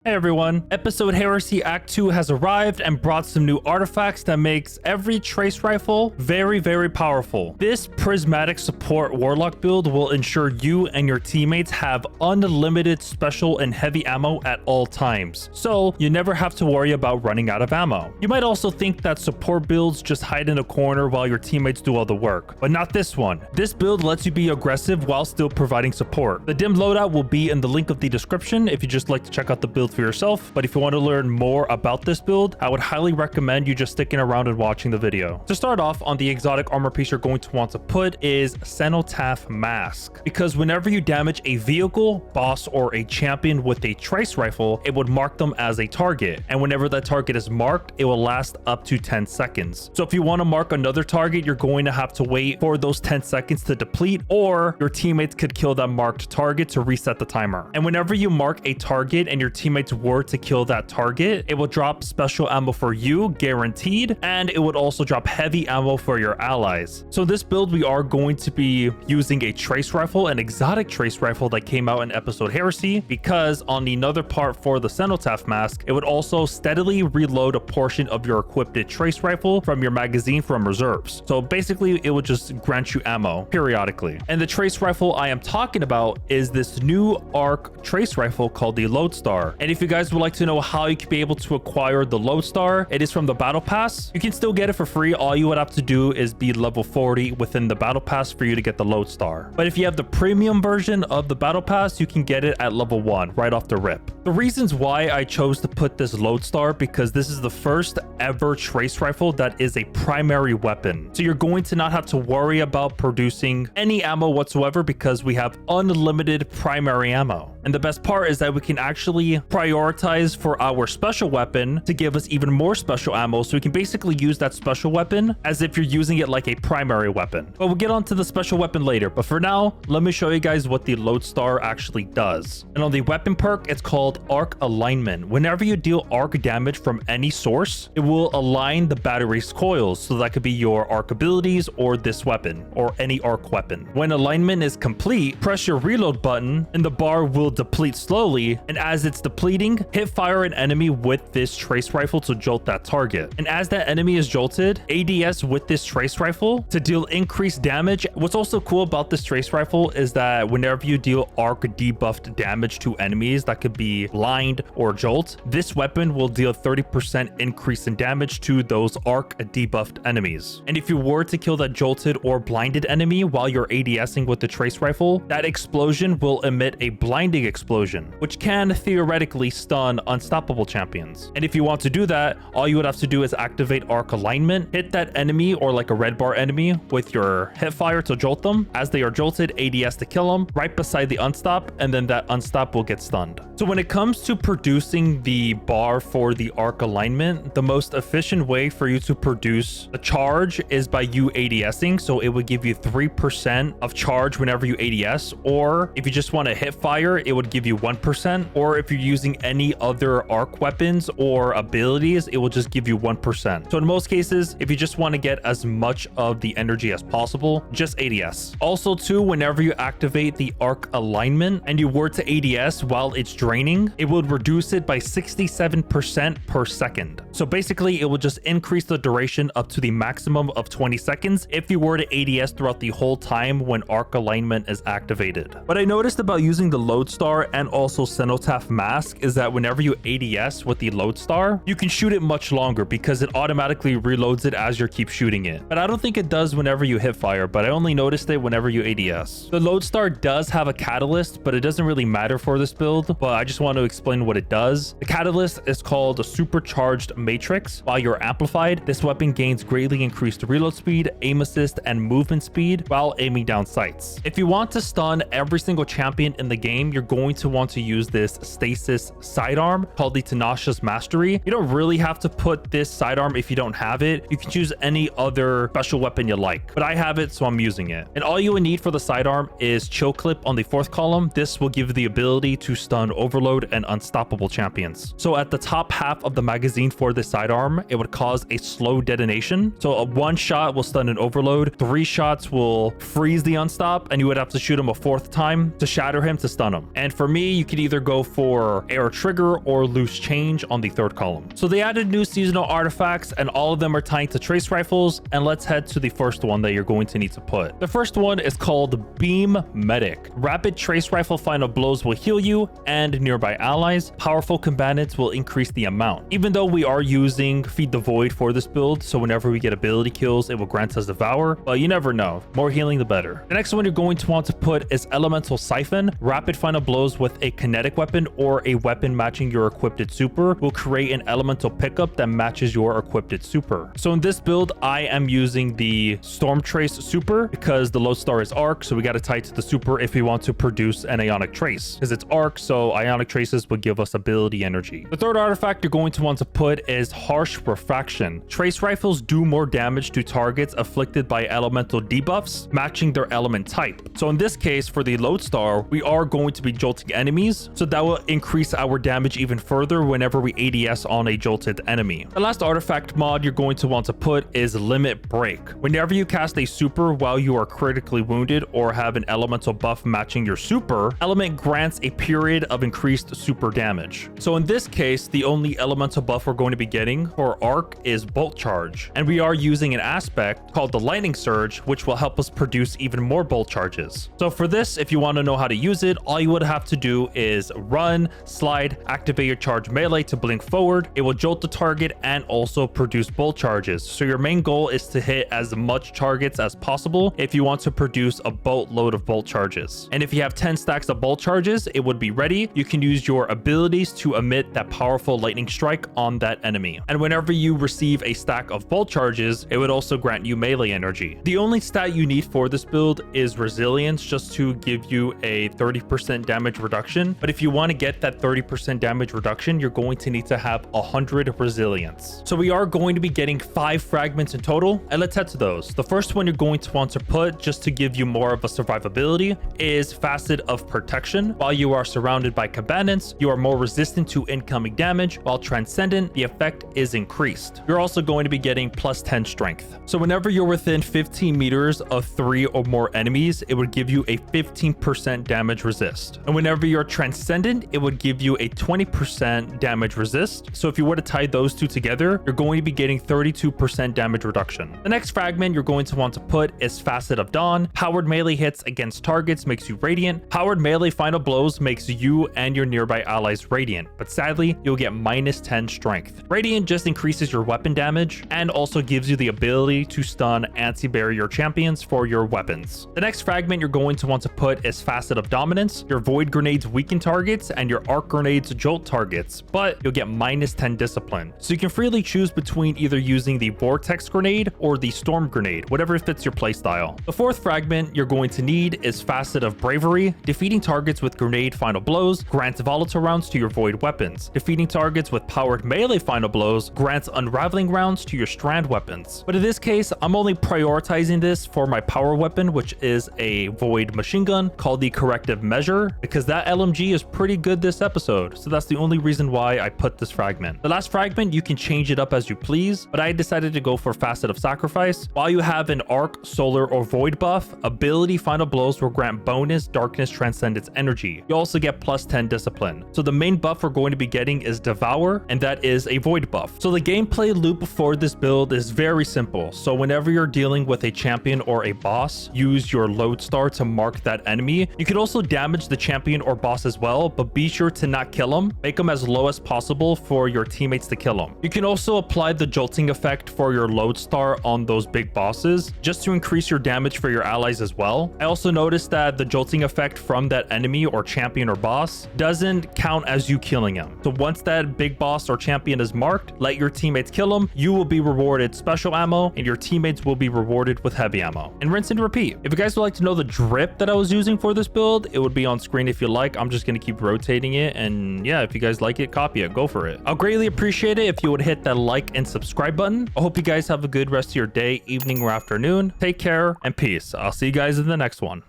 Hey everyone, Episode Heresy Act 2 has arrived and brought some new artifacts that makes every trace rifle very powerful. This Prismatic Support Warlock build will ensure you and your teammates have unlimited special and heavy ammo at all times, so you never have to worry about running out of ammo. You might also think that support builds just hide in a corner while your teammates do all the work, but not this one. This build lets you be aggressive while still providing support. The dim loadout will be in the link of the description if you just like to check out the build for yourself, but if you want to learn more about this build, I would highly recommend you just sticking around and watching the video. To start off, on the exotic armor piece you're going to want to put is Cenotaph Mask, because whenever you damage a vehicle, boss, or a champion with a trace rifle, it would mark them as a target, and whenever that target is marked, it will last up to 10 seconds. So if you want to mark another target, you're going to have to wait for those 10 seconds to deplete, or your teammates could kill that marked target to reset the timer. And whenever you mark a target and your teammates were to kill that target, it will drop special ammo for you, guaranteed, and it would also drop heavy ammo for your allies. So in this build, we are going to be using a trace rifle, an exotic trace rifle that came out in Episode Heresy, because on another part for the Cenotaph Mask, it would also steadily reload a portion of your equipped trace rifle from your magazine from reserves. So basically, it would just grant you ammo periodically. And the trace rifle I am talking about is this new ARC trace rifle called the Lodestar. And if you guys would like to know how you can be able to acquire the Lodestar, it is from the Battle Pass. You can still get it for free. All you would have to do is be level 40 within the Battle Pass for you to get the Lodestar. But if you have the premium version of the Battle Pass, you can get it at level 1 right off the rip. The reasons why I chose to put this Lodestar, because this is the first ever trace rifle that is a primary weapon. So you're going to not have to worry about producing any ammo whatsoever because we have unlimited primary ammo. And the best part is that we can actually prioritize for our special weapon to give us even more special ammo, so we can basically use that special weapon as if you're using it like a primary weapon. But we'll get onto the special weapon later, but for now, let me show you guys what the Lodestar actually does. And on the weapon perk, it's called Arc Alignment. Whenever you deal arc damage from any source, it will align the battery's coils, so that could be your arc abilities or this weapon or any arc weapon. When alignment is complete, press your reload button and the bar will deplete slowly, and as it's depleting, hit fire an enemy with this trace rifle to jolt that target. And as that enemy is jolted, ADS with this trace rifle to deal increased damage. What's also cool about this trace rifle is that whenever you deal arc debuffed damage to enemies that could be blind or jolt, this weapon will deal 30% increase in damage to those arc debuffed enemies. And if you were to kill that jolted or blinded enemy while you're ADSing with the trace rifle, that explosion will emit a blinding explosion, which can theoretically stun unstoppable champions. And if you want to do that, all you would have to do is activate arc alignment, hit that enemy or like a red bar enemy with your hit fire to jolt them. As they are jolted, ADS to kill them right beside the unstop, and then that unstop will get stunned. So when it comes to producing the bar for the arc alignment, the most efficient way for you to produce a charge is by you ADSing. So it would give you 3% of charge whenever you ADS, or if you just want to hit fire, it would give you 1%, or if you're using any other arc weapons or abilities, it will just give you 1%. So in most cases, if you just want to get as much of the energy as possible, just ADS. Also too, whenever you activate the arc alignment and you were to ADS while it's draining, it would reduce it by 67% per second. So basically, it will just increase the duration up to the maximum of 20 seconds if you were to ADS throughout the whole time when arc alignment is activated. What I noticed about using the Lodestar and also Cenotaph Mask is that whenever you ADS with the Lodestar, you can shoot it much longer because it automatically reloads it as you keep shooting it. But I don't think it does whenever you hit fire, but I only noticed it whenever you ADS. The Lodestar does have a catalyst, but it doesn't really matter for this build, but I just want to explain what it does. The catalyst is called a supercharged matrix. While you're amplified, this weapon gains greatly increased reload speed, aim assist, and movement speed while aiming down sights. If you want to stun every single champion in the game, you're going to want to use this stasis sidearm called the Tenacious Mastery. You don't really have to put this sidearm if you don't have it. You can choose any other special weapon you like, but I have it, so I'm using it. And all you would need for the sidearm is Chill Clip on the 4th column. This will give you the ability to stun Overload and Unstoppable champions. So at the top half of the magazine for this sidearm, it would cause a slow detonation. So a 1 shot will stun an Overload, 3 shots will freeze the Unstop, and you would have to shoot him a 4th time to shatter him to stun him. And for me, you could either go for air trigger or loose change on the third column. So they added new seasonal artifacts and all of them are tying to trace rifles. And let's head to the first one that you're going to need to put. The first one is called Beam Medic. Rapid trace rifle final blows will heal you and nearby allies. Powerful combatants will increase the amount. Even though we are using Feed the Void for this build, so whenever we get ability kills, it will grant us Devour, but you never know. More healing, the better. The next one you're going to want to put is Elemental Siphon. Rapid final blows with a kinetic weapon or a weapon matching your equipped super will create an elemental pickup that matches your equipped super. So in this build, I am using the Storm Trace super because the lodestar is arc, so we got to tie it to the super if we want to produce an Ionic Trace. Because it's arc, so Ionic Traces would give us ability energy. The third artifact you're going to want to put is Harsh Refraction. Trace rifles do more damage to targets afflicted by elemental debuffs, matching their element type. So in this case, for the lodestar, we are going to be jolting enemies, so that will increase our damage even further whenever we ADS on a jolted enemy. The last artifact mod you're going to want to put is Limit Break. Whenever you cast a super while you are critically wounded or have an elemental buff matching your super, element grants a period of increased super damage. So in this case, the only elemental buff we're going to be getting for arc is Bolt Charge, and we are using an aspect called the Lightning Surge, which will help us produce even more bolt charges. So for this, if you want to know how to use it, all you would have to do is run, slide, activate your charge melee to blink forward. It will jolt the target and also produce bolt charges. So your main goal is to hit as much targets as possible if you want to produce a boatload of bolt charges. And if you have 10 stacks of bolt charges, it would be ready. You can use your abilities to emit that powerful lightning strike on that enemy. And whenever you receive a stack of bolt charges, it would also grant you melee energy. The only stat you need for this build is resilience, just to give you a 30% damage reduction. But if you want to get that 30% damage reduction, you're going to need to have 100 resilience. So we are going to be getting 5 fragments in total, and let's head to those. The first one you're going to want to put, just to give you more of a survivability, is Facet of Protection. While you are surrounded by combatants, you are more resistant to incoming damage, while Transcendent, the effect is increased. You're also going to be getting plus 10 strength. So whenever you're within 15 meters of 3 or more enemies, it would give you a 15% damage resist. And whenever you're Transcendent, it would give you a 20% damage resist. So if you were to tie those two together, you're going to be getting 32% damage reduction. The next fragment you're going to want to put is Facet of Dawn. Powered melee hits against targets makes you radiant. Powered melee final blows makes you and your nearby allies radiant, but sadly, you'll get minus 10 strength. Radiant just increases your weapon damage and also gives you the ability to stun anti-barrier champions for your weapons. The next fragment you're going to want to put is Facet of Dominance. Your void grenades weaken targets and your arc grenades jolt targets, but you'll get minus 10 discipline. So you can freely choose between either using the vortex grenade or the storm grenade, whatever fits your playstyle. The fourth fragment you're going to need is Facet of Bravery. Defeating targets with grenade final blows grants volatile rounds to your void weapons. Defeating targets with powered melee final blows grants unraveling rounds to your strand weapons. But in this case, I'm only prioritizing this for my power weapon, which is a void machine gun called the Corrective Measure, because that LMG is pretty good this episode. So that's the only reason why I put this fragment. The last fragment, you can change it up as you please, but I decided to go for Facet of Sacrifice. While you have an arc, solar, or void buff, ability final blows will grant bonus darkness transcendence energy. You also get plus 10 discipline. So the main buff we're going to be getting is Devour, and that is a void buff. So the gameplay loop for this build is very simple. So whenever you're dealing with a champion or a boss, use your lodestar to mark that enemy. You could also damage the champion or boss as well, but be sure to not kill them. Make them as low as possible for your teammates to kill them. You can also apply the jolting effect for your lodestar on those big bosses, just to increase your damage for your allies as well. I also noticed that the jolting effect from that enemy or champion or boss doesn't count as you killing him. So once that big boss or champion is marked, let your teammates kill him. You will be rewarded special ammo and your teammates will be rewarded with heavy ammo. And rinse and repeat. If you guys would like to know the drip that I was using for this build, it would be on screen if you like. I'm just going to keep rotating it, and yeah, if you guys like it, copy it, go for it. I'll greatly appreciate it if you would hit that like and subscribe button. I hope you guys have a good rest of your day, evening, or afternoon. Take care and peace. I'll see you guys in the next one.